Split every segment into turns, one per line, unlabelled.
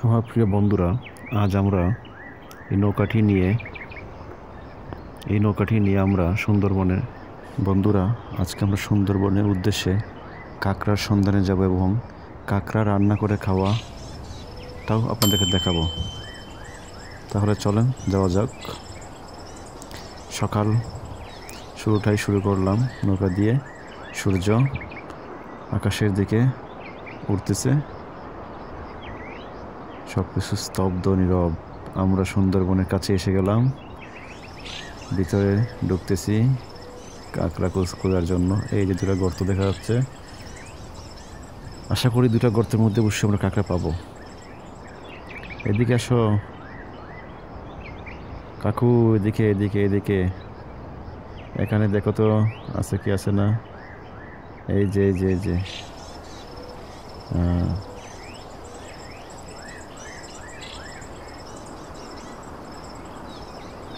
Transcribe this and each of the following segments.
আমার প্রিয় বন্ধুরা, আজ আমরা এই নৌকাটি নিয়ে আমরা সুন্দরবনে আজকে আমরা সুন্দরবনের উদ্দেশ্যে কাঁকড়ার সন্ধানে যাব এবং কাঁকড়া রান্না করে খাওয়াটাও আপনাদেরকে দেখাবো। তাহলে চলেন যাওয়া যাক। সকাল শুরু করলাম নৌকা দিয়ে। সূর্য আকাশের দিকে উঠতেছে, সব কিছু স্তব্ধ, নীরব। আমরা সুন্দরবনের কাছে এসে গেলাম, ভিতরে ঢুকতেছি কাঁকড়া খোঁজার জন্য। এই যে দুটো গর্ত দেখা যাচ্ছে, আশা করি দুটো গর্তের মধ্যে অবশ্যই আমরা কাঁকড়া পাবো। এদিকে আসো কাকু, এদিকে এখানে দেখো তো আছে কি আছে না। এই যে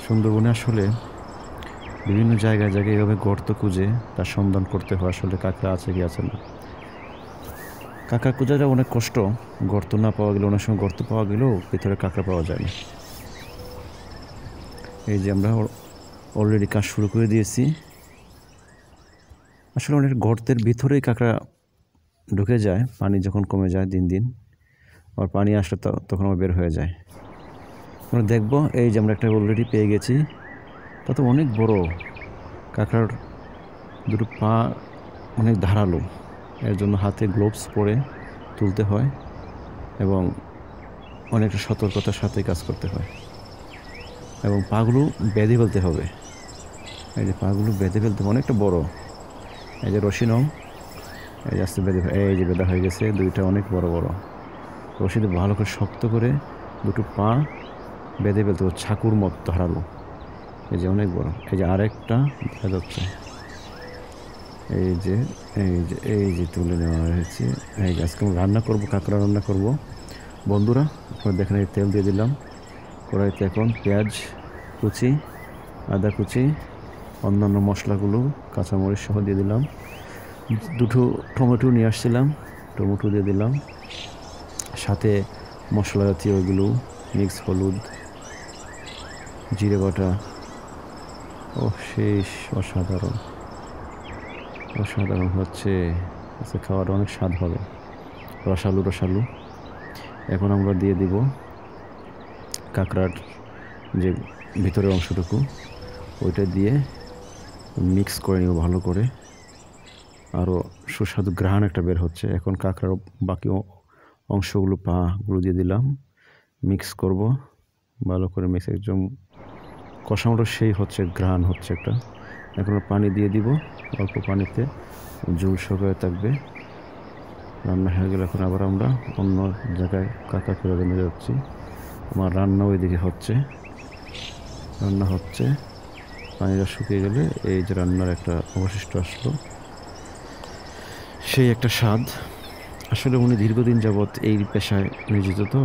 সুন্দরবনে আসলে বিভিন্ন জায়গায় এভাবে গর্ত খুঁজে তার সন্ধান করতে হয়, আসলে কাঁকড়া আছে কি আছে না। কাঁকড়া খোঁজাটা অনেক কষ্ট। গর্ত না পাওয়া গেলে, অনেক সময় গর্ত পাওয়া গেলেও ভিতরে কাঁকড়া পাওয়া যায় না। এই যে আমরা অলরেডি কাজ শুরু করে দিয়েছি। আসলে অনেক গর্তের ভিতরেই কাঁকড়া ঢুকে যায়, পানি যখন কমে যায় দিন দিন, আর পানি আসলে তখন আবার বের হয়ে যায়। আমরা দেখব। এই যে আমরা একটা অলরেডি পেয়ে গেছি। তা তো অনেক বড়। কাঁকড়ার দুটো পা অনেক ধারালো, এর জন্য হাতে গ্লোভস পরে তুলতে হয় এবং অনেকটা সতর্কতার সাথে কাজ করতে হয় এবং পাগুলো বেঁধে ফেলতে হবে। এই যে পাগুলো বেঁধে ফেলতে হবে, অনেকটা বড়। এই যে রশি নাও, এই যে আস্তে এই যে বেঁধা হয়ে গেছে দুইটা, অনেক বড় রশিতে ভালো করে শক্ত করে দুটো পা বেঁধে ফেলতে হবে, ছাকুর মত ধারালো। এই যে অনেক বড়। এই যে আরেকটা দেখা যাচ্ছে। এই যে তুলে নেওয়া হয়েছে। এই যে আজকে রান্না করবো, কাঁকড়া রান্না করব বন্ধুরা। আপনারা দেখেন, এই তেল দিয়ে দিলাম কড়াইতে। এখন পেঁয়াজ কুচি, আদা কুচি, অন্যান্য মশলাগুলো কাঁচামরিচ সহ দিয়ে দিলাম। দুটো টমেটো নিয়ে আসছিলাম, টমেটো দিয়ে দিলাম। সাথে মশলা জাতীয় ওইগুলো মিক্স, হলুদ, জিরে বাটা। ও শেষ, অসাধারণ হচ্ছে। আজকে খাওয়াটা অনেক স্বাদ হবে, রসালো। এখন আমরা দিয়ে দিব কাঁকড়ার যে ভিতরের অংশটুকু, ওইটা দিয়ে মিক্স করে নিব ভালো করে। আরও সুস্বাদু ঘ্রাণ একটা বের হচ্ছে। এখন কাঁকড়ার বাকি অংশগুলো, পাগুলো দিয়ে দিলাম, মিক্স করব ভালো করে। একদম কষানোটা সেই হচ্ছে, ঘ্রাণ হচ্ছে একটা। এখন পানি দিয়ে দিব, অল্প পানিতে ঝোল সহকারে থাকবে। রান্না হয়ে গেলে এখন আবার আমরা অন্য জায়গায় কাঁকড়া করে নিয়ে যাচ্ছি। আমার রান্না ওইদিকে রান্না হচ্ছে। পানিটা শুকিয়ে গেলে এই যে রান্নার একটা অবশিষ্ট আসলো, সেই একটা স্বাদ। আসলে উনি দীর্ঘদিন যাবৎ এই পেশায় নিয়োজিত, তো